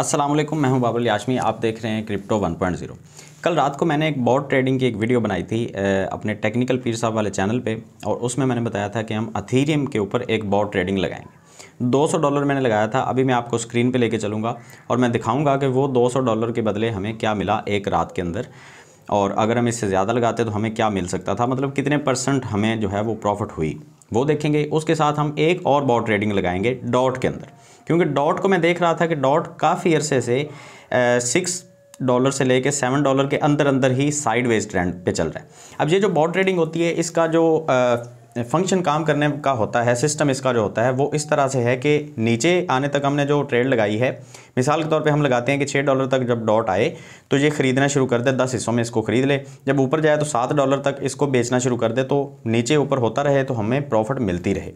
अस्सलाम वालेकुम, मैं हूं बाबुल याशमी। आप देख रहे हैं क्रिप्टो 1.0। कल रात को मैंने एक बॉट ट्रेडिंग की एक वीडियो बनाई थी अपने टेक्निकल पीर साहब वाले चैनल पे, और उसमें मैंने बताया था कि हम अथीरियम के ऊपर एक बॉट ट्रेडिंग लगाएंगे। $200 मैंने लगाया था। अभी मैं आपको स्क्रीन पे लेके चलूँगा और मैं दिखाऊँगा कि वो $200 के बदले हमें क्या मिला एक रात के अंदर, और अगर हम इससे ज़्यादा लगाते तो हमें क्या मिल सकता था, मतलब कितने % हमें जो है वो प्रॉफिट हुई, वो देखेंगे। उसके साथ हम एक और बॉट ट्रेडिंग लगाएंगे डॉट के अंदर, क्योंकि डॉट को मैं देख रहा था कि डॉट काफ़ी अरसे से $6 से लेके $7 के अंदर अंदर ही साइडवेज ट्रेंड पे चल रहा है। अब ये जो बॉट ट्रेडिंग होती है, इसका जो फंक्शन काम करने का होता है, सिस्टम इसका जो होता है वो इस तरह से है कि नीचे आने तक हमने जो ट्रेड लगाई है, मिसाल के तौर पे हम लगाते हैं कि $6 तक जब डॉट आए तो ये ख़रीदना शुरू कर दे, 10 हिस्सों में इसको ख़रीद ले। जब ऊपर जाए तो $7 तक इसको बेचना शुरू कर दे, तो नीचे ऊपर होता रहे तो हमें प्रॉफिट मिलती रहे।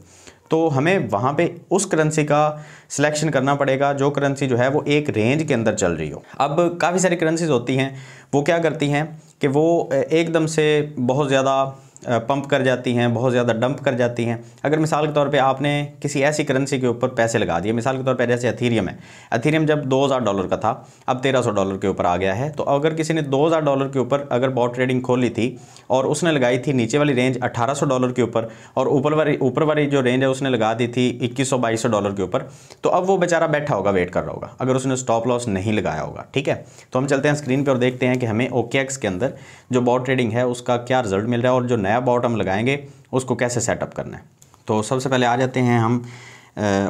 तो हमें वहाँ पे उस करेंसी का सिलेक्शन करना पड़ेगा जो करेंसी जो है वो एक रेंज के अंदर चल रही हो। अब काफ़ी सारी करेंसीज होती हैं, वो क्या करती हैं कि वो एकदम से बहुत ज़्यादा पंप कर जाती हैं, बहुत ज़्यादा डंप कर जाती हैं। अगर मिसाल के तौर पे आपने किसी ऐसी करेंसी के ऊपर पैसे लगा दिए, मिसाल के तौर पे जैसे अथीरियम है, अथीरियम जब $2000 का था, अब $1300 के ऊपर आ गया है। तो अगर किसी ने $2000 के ऊपर अगर बॉट ट्रेडिंग खोली थी और उसने लगाई थी नीचे वाली रेंज $1800 के ऊपर, और ऊपर वाली जो रेंज है उसने लगा दी थी $2100-2200 के ऊपर, तो अब वो बेचारा बैठा होगा, वेट कर रहा होगा, अगर उसने स्टॉप लॉस नहीं लगाया होगा। ठीक है, तो हम चलते हैं स्क्रीन पर और देखते हैं कि हमें OKX के अंदर जो बॉट ट्रेडिंग है उसका क्या रिजल्ट मिल रहा है और जो नया बॉट हम लगाएंगे उसको कैसे सेटअप करना है। तो सबसे पहले आ जाते हैं हम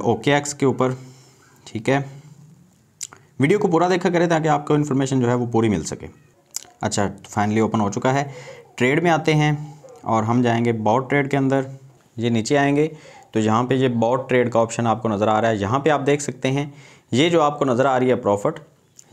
OKX के ऊपर। ठीक है, वीडियो को पूरा देखा करें ताकि आपको इन्फॉर्मेशन जो है वो पूरी मिल सके। अच्छा, फाइनली ओपन हो चुका है। ट्रेड में आते हैं और हम जाएंगे बॉट ट्रेड के अंदर। ये नीचे आएंगे तो यहाँ पे ये बॉट ट्रेड का ऑप्शन आपको नज़र आ रहा है। यहाँ पे आप देख सकते हैं ये जो आपको नज़र आ रही है प्रॉफिट,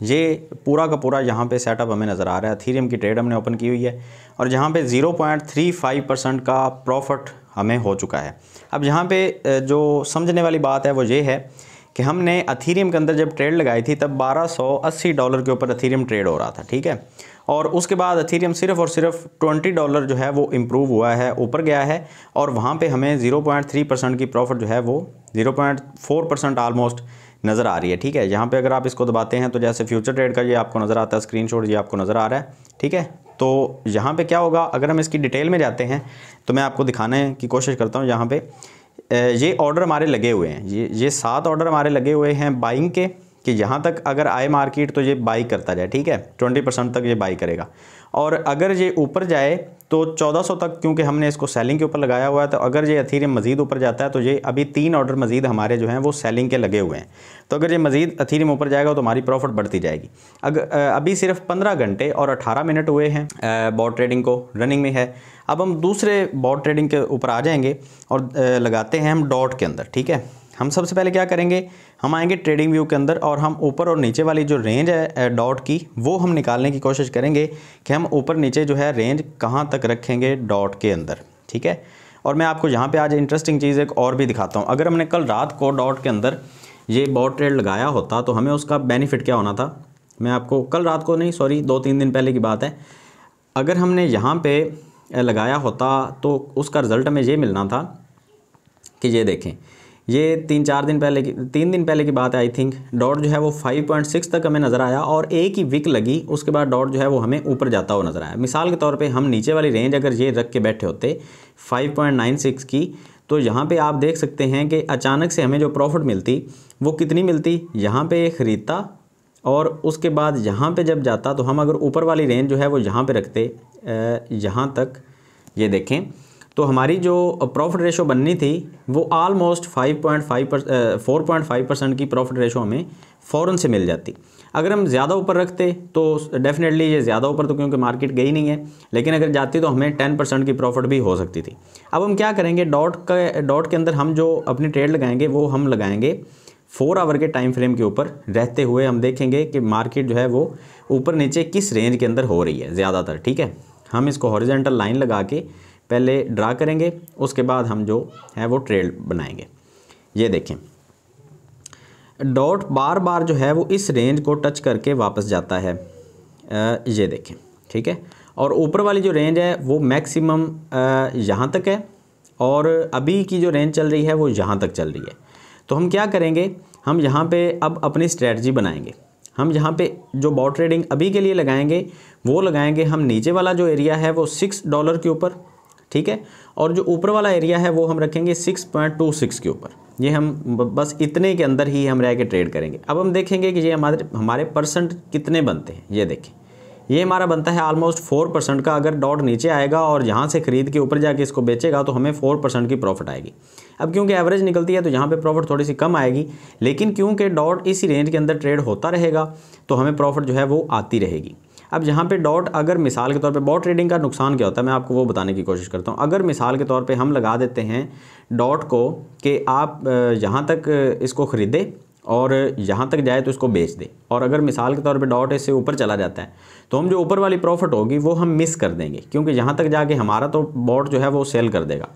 ये पूरा का पूरा यहाँ पे सेटअप हमें नज़र आ रहा है। अथीरियम की ट्रेड हमने ओपन की हुई है और यहाँ पे 0.35% का प्रॉफिट हमें हो चुका है। अब यहाँ पे जो समझने वाली बात है वो ये है कि हमने अथीरियम के अंदर जब ट्रेड लगाई थी तब $1280 के ऊपर अथीरियम ट्रेड हो रहा था। ठीक है, और उसके बाद अथीरियम सिर्फ और सिर्फ $20 जो है वो इम्प्रूव हुआ है, ऊपर गया है, और वहाँ पे हमें 0.3% की प्रॉफिट जो है वो 0.4% आलमोस्ट नज़र आ रही है। ठीक है, यहाँ पे अगर आप इसको दबाते हैं तो जैसे फ्यूचर ट्रेड का ये आपको नज़र आता है, स्क्रीनशॉट ये आपको नज़र आ रहा है। ठीक है, तो यहाँ पे क्या होगा, अगर हम इसकी डिटेल में जाते हैं तो मैं आपको दिखाने की कोशिश करता हूँ। यहाँ पे ये ऑर्डर हमारे लगे हुए हैं, ये 7 ऑर्डर हमारे लगे हुए हैं बाइंग के, कि यहाँ तक अगर आए मार्केट तो ये बाई करता जाए। ठीक है, 20% तक ये बाई करेगा, और अगर ये ऊपर जाए तो 1400 तक, क्योंकि हमने इसको सेलिंग के ऊपर लगाया हुआ है, तो अगर ये अथीरियम मज़ीद ऊपर जाता है तो ये अभी 3 ऑर्डर मज़ीद हमारे जो हैं वो सेलिंग के लगे हुए हैं। तो अगर ये मज़ीद अथीरियम ऊपर जाएगा तो हमारी प्रॉफिट बढ़ती जाएगी। अभी सिर्फ 15 घंटे और 18 मिनट हुए हैं बॉट ट्रेडिंग को रनिंग में है। अब हम दूसरे बॉट ट्रेडिंग के ऊपर आ जाएंगे और लगाते हैं हम डॉट के अंदर। ठीक है, हम सबसे पहले क्या करेंगे, हम आएंगे ट्रेडिंग व्यू के अंदर और हम ऊपर और नीचे वाली जो रेंज है डॉट की वो हम निकालने की कोशिश करेंगे कि हम ऊपर नीचे जो है रेंज कहाँ तक रखेंगे डॉट के अंदर। ठीक है, और मैं आपको यहाँ पे आज इंटरेस्टिंग चीज़ एक और भी दिखाता हूँ। अगर हमने कल रात को डॉट के अंदर ये बॉट ट्रेड लगाया होता तो हमें उसका बेनिफिट क्या होना था, मैं आपको कल रात को नहीं, सॉरी 2-3 दिन पहले की बात है, अगर हमने यहाँ पर लगाया होता तो उसका रिज़ल्ट हमें ये मिलना था कि ये देखें, ये 3 दिन पहले की बात है आई थिंक, डॉट जो है वो 5.6 तक हमें नज़र आया और एक ही विक लगी, उसके बाद डॉट जो है वो हमें ऊपर जाता हुआ नज़र आया। मिसाल के तौर पे हम नीचे वाली रेंज अगर ये रख के बैठे होते 5.96 की, तो यहाँ पे आप देख सकते हैं कि अचानक से हमें जो प्रॉफिट मिलती वो कितनी मिलती, यहाँ पे ख़रीदता और उसके बाद यहाँ पे जब जाता तो हम अगर ऊपर वाली रेंज जो है वो यहाँ पे रखते यहाँ तक, ये देखें, तो हमारी जो प्रॉफिट रेशो बननी थी वो आलमोस्ट 4.5% की प्रॉफिट रेशो हमें फ़ौरन से मिल जाती। अगर हम ज़्यादा ऊपर रखते तो डेफिनेटली ये ज़्यादा ऊपर, तो क्योंकि मार्केट गई नहीं है, लेकिन अगर जाती तो हमें 10% की प्रॉफिट भी हो सकती थी। अब हम क्या करेंगे, डॉट के अंदर हम जो अपनी ट्रेड लगाएंगे वो हम लगाएंगे 4 आवर के टाइम फ्रेम के ऊपर रहते हुए। हम देखेंगे कि मार्केट जो है वो ऊपर नीचे किस रेंज के अंदर हो रही है ज़्यादातर। ठीक है, हम इसको हॉरिजॉन्टल लाइन लगा के पहले ड्रा करेंगे, उसके बाद हम जो है वो ट्रेड बनाएंगे। ये देखें, डॉट बार बार जो है वो इस रेंज को टच करके वापस जाता है, ये देखें। ठीक है, और ऊपर वाली जो रेंज है वो मैक्सिमम यहाँ तक है और अभी की जो रेंज चल रही है वो यहाँ तक चल रही है। तो हम क्या करेंगे, हम यहाँ पे अब अपनी स्ट्रेटजी बनाएंगे। हम यहाँ पे जो बॉट ट्रेडिंग अभी के लिए लगाएंगे वो लगाएंगे हम नीचे वाला जो एरिया है वो $6 के ऊपर, ठीक है, और जो ऊपर वाला एरिया है वो हम रखेंगे 6.26 के ऊपर। ये हम बस इतने के अंदर ही हम रह के ट्रेड करेंगे। अब हम देखेंगे कि ये हमारे परसेंट कितने बनते हैं। ये देखें, ये हमारा बनता है ऑलमोस्ट 4% का। अगर डॉट नीचे आएगा और यहाँ से खरीद के ऊपर जाके इसको बेचेगा तो हमें 4% की प्रॉफिट आएगी। अब क्योंकि एवरेज निकलती है तो यहाँ पे प्रॉफिट थोड़ी सी कम आएगी, लेकिन क्योंकि डॉट इसी रेंज के अंदर ट्रेड होता रहेगा तो हमें प्रॉफिट जो है वो आती रहेगी। अब यहाँ पे डॉट, अगर मिसाल के तौर पे बॉट ट्रेडिंग का नुकसान क्या होता है मैं आपको वो बताने की कोशिश करता हूँ। अगर मिसाल के तौर पे हम लगा देते हैं डॉट को कि आप यहाँ तक इसको ख़रीदें और यहाँ तक जाए तो इसको बेच दे, और अगर मिसाल के तौर पे डॉट इससे ऊपर चला जाता है तो हम जो ऊपर वाली प्रॉफिट होगी वो हम मिस कर देंगे, क्योंकि यहाँ तक जाके हमारा तो बॉट जो है वो सेल कर देगा।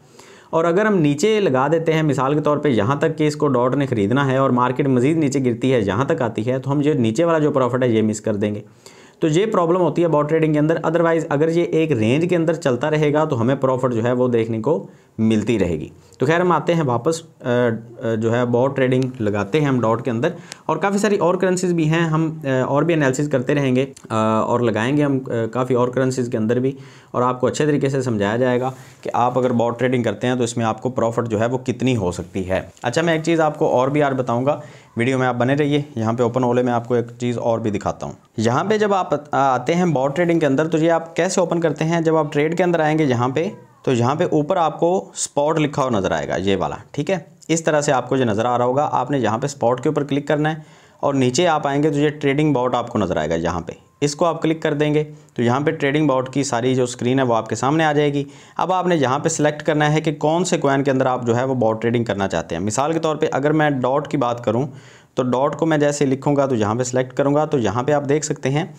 और अगर हम नीचे लगा देते हैं मिसाल के तौर पे यहाँ तक कि इसको डॉट ने ख़रीदना है और मार्केट मज़ीद नीचे गिरती है, यहाँ तक आती है, तो हम जो नीचे वाला जो प्रॉफिट है ये मिस कर देंगे। तो ये प्रॉब्लम होती है बॉट ट्रेडिंग के अंदर। अदरवाइज़ अगर ये एक रेंज के अंदर चलता रहेगा तो हमें प्रॉफिट जो है वो देखने को मिलती रहेगी। तो खैर हम आते हैं वापस जो है बॉट ट्रेडिंग लगाते हैं हम डॉट के अंदर, और काफ़ी सारी और करेंसीज भी हैं, हम और भी एनालिसिस करते रहेंगे और लगाएंगे हम काफ़ी और करेंसीज के अंदर भी, और आपको अच्छे तरीके से समझाया जाएगा कि आप अगर बॉट ट्रेडिंग करते हैं तो इसमें आपको प्रॉफिट जो है वो कितनी हो सकती है। अच्छा, मैं एक चीज़ आपको और भी यार बताऊँगा, वीडियो में आप बने रहिए। यहाँ पे ओपन ओले में आपको एक चीज़ और भी दिखाता हूँ। यहाँ पे जब आप आते हैं बॉट ट्रेडिंग के अंदर तो ये आप कैसे ओपन करते हैं। जब आप ट्रेड के अंदर आएंगे यहाँ पे, तो यहाँ पे ऊपर आपको स्पॉट लिखा हुआ नज़र आएगा, ये वाला, ठीक है। इस तरह से आपको ये नज़र आ रहा होगा। आपने यहाँ पे स्पॉट के ऊपर क्लिक करना है और नीचे आप आएंगे तो ये ट्रेडिंग बॉट आपको नज़र आएगा। यहाँ पे इसको आप क्लिक कर देंगे तो यहाँ पे ट्रेडिंग बॉट की सारी जो स्क्रीन है वो आपके सामने आ जाएगी। अब आपने यहाँ पे सिलेक्ट करना है कि कौन से कॉइन के अंदर आप जो है वो बॉट ट्रेडिंग करना चाहते हैं। मिसाल के तौर पे अगर मैं डॉट की बात करूँ तो डॉट को मैं जैसे लिखूँगा तो यहाँ पे सिलेक्ट करूँगा तो यहाँ पे आप देख सकते हैं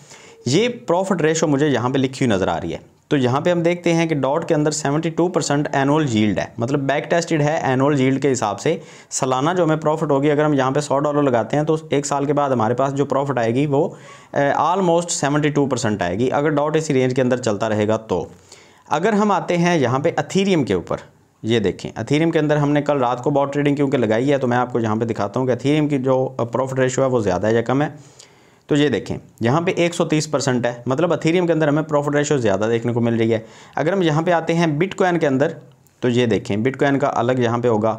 ये प्रॉफिट रेशो मुझे यहाँ पे लिखी हुई नज़र आ रही है। तो यहाँ पे हम देखते हैं कि डॉट के अंदर 72% एनुअल यील्ड है, मतलब बैक टेस्टेड है एनुअल यील्ड के हिसाब से। सालाना जो हमें प्रॉफिट होगी, अगर हम यहाँ पे $100 लगाते हैं तो एक साल के बाद हमारे पास जो प्रॉफिट आएगी वो ऑलमोस्ट 72% आएगी, अगर डॉट इसी रेंज के अंदर चलता रहेगा तो। अगर हम आते हैं यहाँ पे अथीरियम के ऊपर, ये देखें अथीरियम के अंदर हमने कल रात को बॉट ट्रेडिंग क्योंकि लगाई है तो मैं आपको यहाँ पे दिखाता हूँ कि अथीरियम की जो प्रॉफिट रेशो है वो ज़्यादा है या कम है। तो ये देखें यहाँ पे 130% है, मतलब अथीरियम के अंदर हमें प्रॉफिट रेशो ज़्यादा देखने को मिल रही है। अगर हम यहाँ पे आते हैं बिटकॉइन के अंदर तो ये देखें बिटकॉइन का अलग यहाँ पे होगा,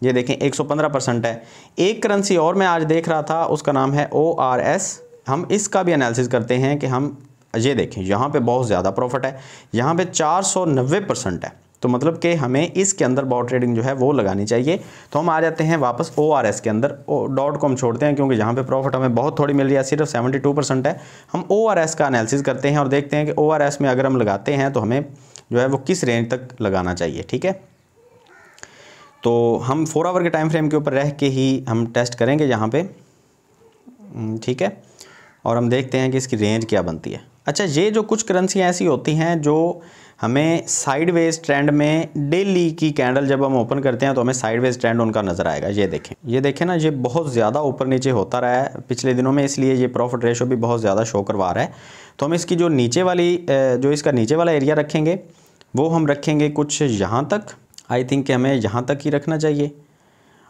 ये देखें 115% है। एक करेंसी और मैं आज देख रहा था उसका नाम है ORS, हम इसका भी एनालिसिस करते हैं कि हम ये देखें यहाँ पे बहुत ज़्यादा प्रॉफिट है, यहाँ पे 490% है। तो मतलब कि हमें इसके अंदर बॉट ट्रेडिंग जो है वो लगानी चाहिए। तो हम आ जाते हैं वापस ORS के अंदर, डॉट को हम छोड़ते हैं क्योंकि यहाँ पे प्रॉफिट हमें बहुत थोड़ी मिल रही है, सिर्फ 72% है। हम ORS का एनालिसिस करते हैं और देखते हैं कि ORS में अगर हम लगाते हैं तो हमें जो है वो किस रेंज तक लगाना चाहिए, ठीक है। तो हम 4 आवर के टाइम फ्रेम के ऊपर रह के ही हम टेस्ट करेंगे यहाँ पे, ठीक है, और हम देखते हैं कि इसकी रेंज क्या बनती है। अच्छा, ये जो कुछ करेंसियाँ ऐसी होती हैं जो हमें साइडवेज ट्रेंड में डेली की कैंडल जब हम ओपन करते हैं तो हमें साइडवेज ट्रेंड उनका नज़र आएगा। ये देखें ना, ये बहुत ज़्यादा ऊपर नीचे होता रहा है पिछले दिनों में, इसलिए ये प्रॉफिट रेशो भी बहुत ज़्यादा शो करवा रहा है। तो हम इसकी जो नीचे वाली जो इसका नीचे वाला एरिया रखेंगे वो हम रखेंगे कुछ यहाँ तक, आई थिंक कि हमें यहाँ तक ही रखना चाहिए,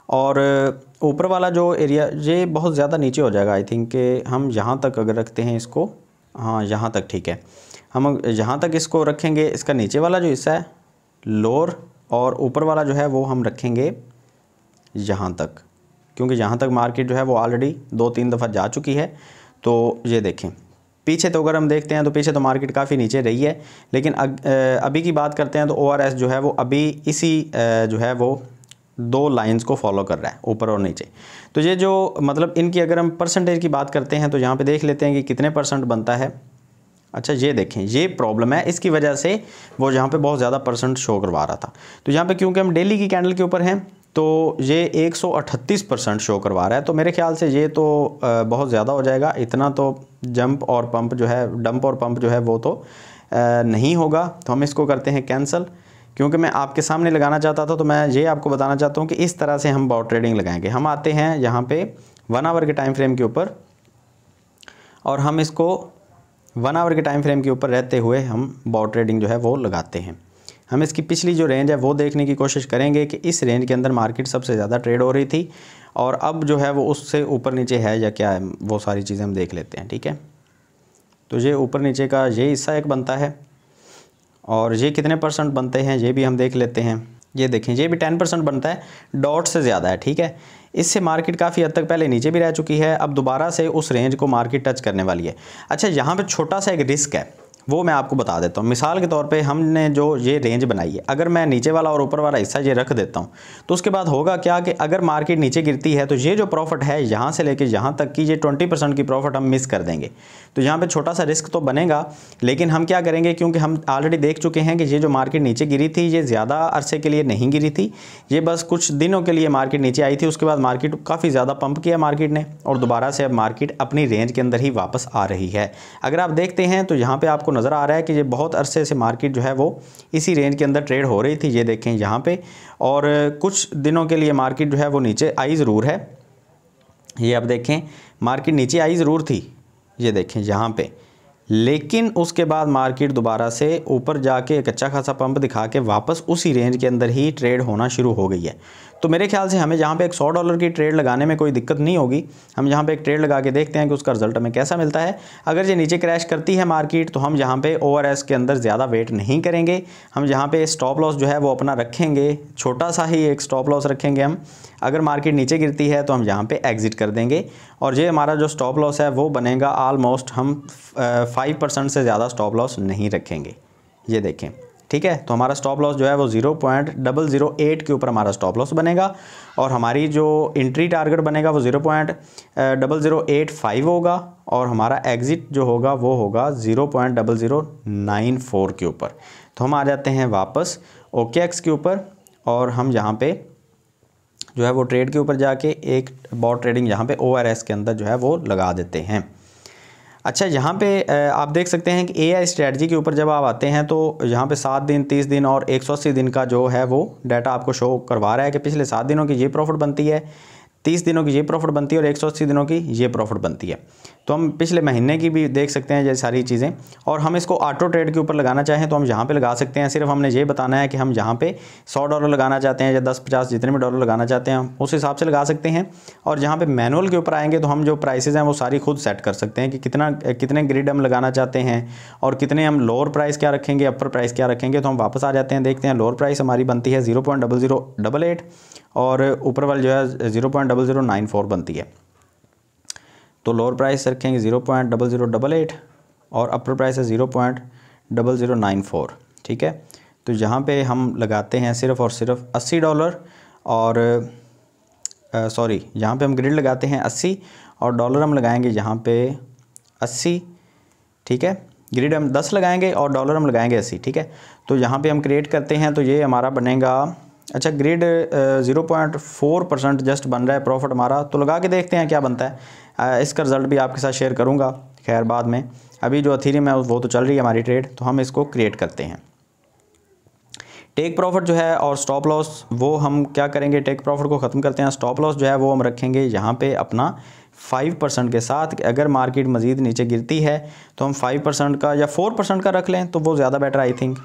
और ऊपर वाला जो एरिया ये बहुत ज़्यादा नीचे हो जाएगा, आई थिंक कि हम यहाँ तक अगर रखते हैं इसको, हाँ यहाँ तक ठीक है, हम यहाँ तक इसको रखेंगे। इसका नीचे वाला जो हिस्सा है लोअर और ऊपर वाला जो है वो हम रखेंगे यहाँ तक, क्योंकि यहाँ तक मार्केट जो है वो ऑलरेडी 2-3 दफ़ा जा चुकी है। तो ये देखें पीछे, तो अगर हम देखते हैं तो पीछे तो मार्केट काफ़ी नीचे रही है, लेकिन अभी की बात करते हैं तो ORS जो है वो अभी इसी जो है वो 2 लाइंस को फॉलो कर रहा है, ऊपर और नीचे। तो ये जो मतलब इनकी अगर हम परसेंटेज की बात करते हैं तो यहाँ पे देख लेते हैं कि कितने % बनता है। अच्छा, ये देखें ये प्रॉब्लम है, इसकी वजह से वो यहाँ पे बहुत ज़्यादा % शो करवा रहा था। तो यहाँ पे क्योंकि हम डेली की कैंडल के ऊपर हैं तो ये 138% शो करवा रहा है। तो मेरे ख्याल से ये तो बहुत ज़्यादा हो जाएगा, इतना तो जंप और पंप जो है, डंप और पंप जो है वो तो नहीं होगा। तो हम इसको करते हैं कैंसिल, क्योंकि मैं आपके सामने लगाना चाहता था। तो मैं ये आपको बताना चाहता हूँ कि इस तरह से हम बॉट ट्रेडिंग लगाएंगे। हम आते हैं यहाँ पे 1 आवर के टाइम फ्रेम के ऊपर, और हम इसको 1 आवर के टाइम फ्रेम के ऊपर रहते हुए हम बॉट ट्रेडिंग जो है वो लगाते हैं। हम इसकी पिछली जो रेंज है वो देखने की कोशिश करेंगे कि इस रेंज के अंदर मार्केट सबसे ज़्यादा ट्रेड हो रही थी और अब जो है वो उससे ऊपर नीचे है या क्या है, वो सारी चीज़ें हम देख लेते हैं। ठीक है, तो ये ऊपर नीचे का ये हिस्सा एक बनता है और ये कितने % बनते हैं ये भी हम देख लेते हैं। ये देखें, ये भी 10% बनता है, डॉट से ज़्यादा है। ठीक है, इससे मार्केट काफ़ी हद तक पहले नीचे भी रह चुकी है, अब दोबारा से उस रेंज को मार्केट टच करने वाली है। अच्छा, यहाँ पे छोटा सा एक रिस्क है, वो मैं आपको बता देता हूँ। मिसाल के तौर पे हमने जो ये रेंज बनाई है, अगर मैं नीचे वाला और ऊपर वाला हिस्सा ये रख देता हूँ तो उसके बाद होगा क्या कि अगर मार्केट नीचे गिरती है तो ये जो प्रॉफिट है यहाँ से लेके यहाँ तक की, ये 20% की प्रॉफिट हम मिस कर देंगे। तो यहाँ पे छोटा सा रिस्क तो बनेगा, लेकिन हम क्या करेंगे, क्योंकि हम ऑलरेडी देख चुके हैं कि ये जो मार्केट नीचे गिरी थी ये ज़्यादा अरसे के लिए नहीं गिरी थी, ये बस कुछ दिनों के लिए मार्केट नीचे आई थी। उसके बाद मार्केट काफ़ी ज़्यादा पंप किया मार्केट ने और दोबारा से अब मार्केट अपनी रेंज के अंदर ही वापस आ रही है। अगर आप देखते हैं तो यहाँ पर आपको नज़र आ रहा है कि ये बहुत अरसे से मार्केट जो है वो इसी रेंज के अंदर ट्रेड हो रही थी। ये देखें यहाँ पे, और कुछ दिनों के लिए मार्केट जो है वो नीचे आई ज़रूर है। ये आप देखें, मार्केट नीचे आई ज़रूर थी, ये देखें यहाँ पे, लेकिन उसके बाद मार्केट दोबारा से ऊपर जाके एक अच्छा खासा पंप दिखा के वापस उसी रेंज के अंदर ही ट्रेड होना शुरू हो गई है। तो मेरे ख्याल से हमें यहाँ पे एक $100 की ट्रेड लगाने में कोई दिक्कत नहीं होगी। हम यहाँ पे एक ट्रेड लगा के देखते हैं कि उसका रिजल्ट हमें कैसा मिलता है। अगर ये नीचे क्रैश करती है मार्केट तो हम यहाँ पे ORS के अंदर ज़्यादा वेट नहीं करेंगे। हम यहाँ पे स्टॉप लॉस जो है वो अपना रखेंगे, छोटा सा ही एक स्टॉप लॉस रखेंगे हम। अगर मार्केट नीचे गिरती है तो हम यहाँ पे एग्ज़िट कर देंगे और ये हमारा जो स्टॉप लॉस है वो बनेगा ऑलमोस्ट, हम 5% से ज़्यादा स्टॉप लॉस नहीं रखेंगे। ये देखें, ठीक है, तो हमारा स्टॉप लॉस जो है वो 0.008 के ऊपर हमारा स्टॉप लॉस बनेगा और हमारी जो एंट्री टारगेट बनेगा वो 0.0085 होगा और हमारा एग्ज़िट जो होगा वो होगा 0.0094 के ऊपर। तो हम आ जाते हैं वापस OKX के ऊपर और हम यहाँ पे जो है वो ट्रेड के ऊपर जाके एक बॉट ट्रेडिंग यहाँ पे ORS के अंदर जो है वो लगा देते हैं। अच्छा, यहाँ पे आप देख सकते हैं कि AI स्ट्रेटजी के ऊपर जब आप आते हैं तो यहाँ पे 7 दिन, 30 दिन और 180 दिन का जो है वो डाटा आपको शो करवा रहा है कि पिछले 7 दिनों की ये प्रॉफिट बनती है, 30 दिनों की ये प्रॉफिट बनती है और 180 दिनों की ये प्रॉफिट बनती है। तो हम पिछले महीने की भी देख सकते हैं ये सारी चीज़ें, और हम इसको ऑटो ट्रेड के ऊपर लगाना चाहें तो हम यहाँ पे लगा सकते हैं। सिर्फ हमने ये बताना है कि हम यहाँ पे $100 लगाना चाहते हैं या 10, 50 जितने भी डॉलर लगाना चाहते हैं हम उस हिसाब से लगा सकते हैं। और जहाँ पे मैनुअल के ऊपर आएंगे तो हम जो प्राइसेस हैं वो सारी खुद सेट कर सकते हैं कि कितने ग्रिड हम लगाना चाहते हैं और कितने हम लोअर प्राइस क्या रखेंगे, अपर प्राइस क्या रखेंगे। तो हम वापस आ जाते हैं, देखते हैं लोअर प्राइस हमारी बनती है 0.0088 और ऊपर वाली जो है 0.0094 बनती है। तो लोअर प्राइस रखेंगे 0.0088 और अपर प्राइस है 0.0094। ठीक है, तो यहाँ पे हम लगाते हैं सिर्फ और सिर्फ $80 और सॉरी, यहाँ पे हम ग्रिड लगाते हैं 80 और डॉलर हम लगाएंगे यहाँ पे 80। ठीक है, ग्रिड हम 10 लगाएंगे और डॉलर हम लगाएंगे 80। ठीक है, तो यहाँ पे हम क्रिएट करते हैं तो ये हमारा बनेगा, अच्छा ग्रिड 0.4% जस्ट बन रहा है प्रॉफिट हमारा। तो लगा के देखते हैं क्या बनता है। इसका रिज़ल्ट भी आपके साथ शेयर करूंगा खैर बाद में। अभी जो एथेरियम है वो तो चल रही है हमारी ट्रेड, तो हम इसको क्रिएट करते हैं। टेक प्रॉफिट जो है और स्टॉप लॉस वो हम क्या करेंगे, टेक प्रॉफिट को ख़त्म करते हैं। स्टॉप लॉस जो है वो हम रखेंगे यहाँ पे अपना 5% के साथ। अगर मार्केट मज़ीद नीचे गिरती है तो हम 5% का या 4% का रख लें तो वो ज़्यादा बेटर आई थिंक।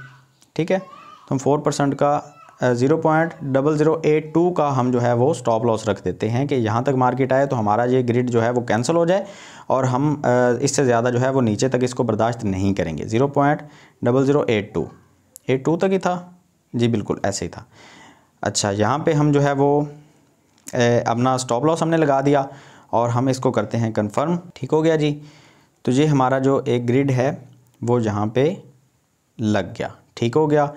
ठीक है, तो हम 4% का 0.0082 का हम जो है वो स्टॉप लॉस रख देते हैं कि यहाँ तक मार्केट आए तो हमारा ये ग्रिड जो है वो कैंसिल हो जाए और हम इससे ज़्यादा जो है वो नीचे तक इसको बर्दाश्त नहीं करेंगे। 0.0082 तक ही था जी, बिल्कुल ऐसे ही था। अच्छा, यहाँ पे हम जो है वो अपना स्टॉप लॉस हमने लगा दिया और हम इसको करते हैं कंफर्म। ठीक हो गया जी, तो ये हमारा जो एक ग्रिड है वो यहाँ पे लग गया। ठीक हो गया,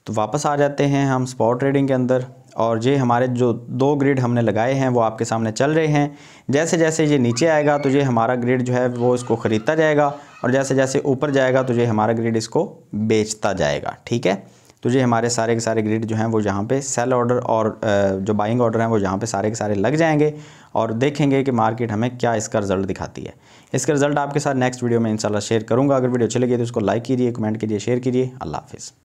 तो वापस आ जाते हैं हम स्पॉट ट्रेडिंग के अंदर और ये हमारे जो 2 ग्रिड हमने लगाए हैं वो आपके सामने चल रहे हैं। जैसे जैसे ये नीचे आएगा तो ये हमारा ग्रिड जो है वो इसको ख़रीदता जाएगा और जैसे जैसे ऊपर जाएगा तो ये हमारा ग्रिड इसको बेचता जाएगा। ठीक है, तो ये हमारे सारे के सारे ग्रिड जो हैं वो यहाँ पे सेल ऑर्डर और जो बाइंग ऑर्डर हैं वो यहाँ पे सारे के सारे लग जाएंगे और देखेंगे कि मार्केट हमें क्या इसका रिज़ल्ट दिखाती है। इसका रिज़ल्ट आपके साथ नेक्स्ट वीडियो में इंशाल्लाह शेयर करूँगा। अगर वीडियो अच्छी लगी तो उसको लाइक कीजिए, कमेंट कीजिए, शेयर कीजिए। अल्लाह हाफ़िज़।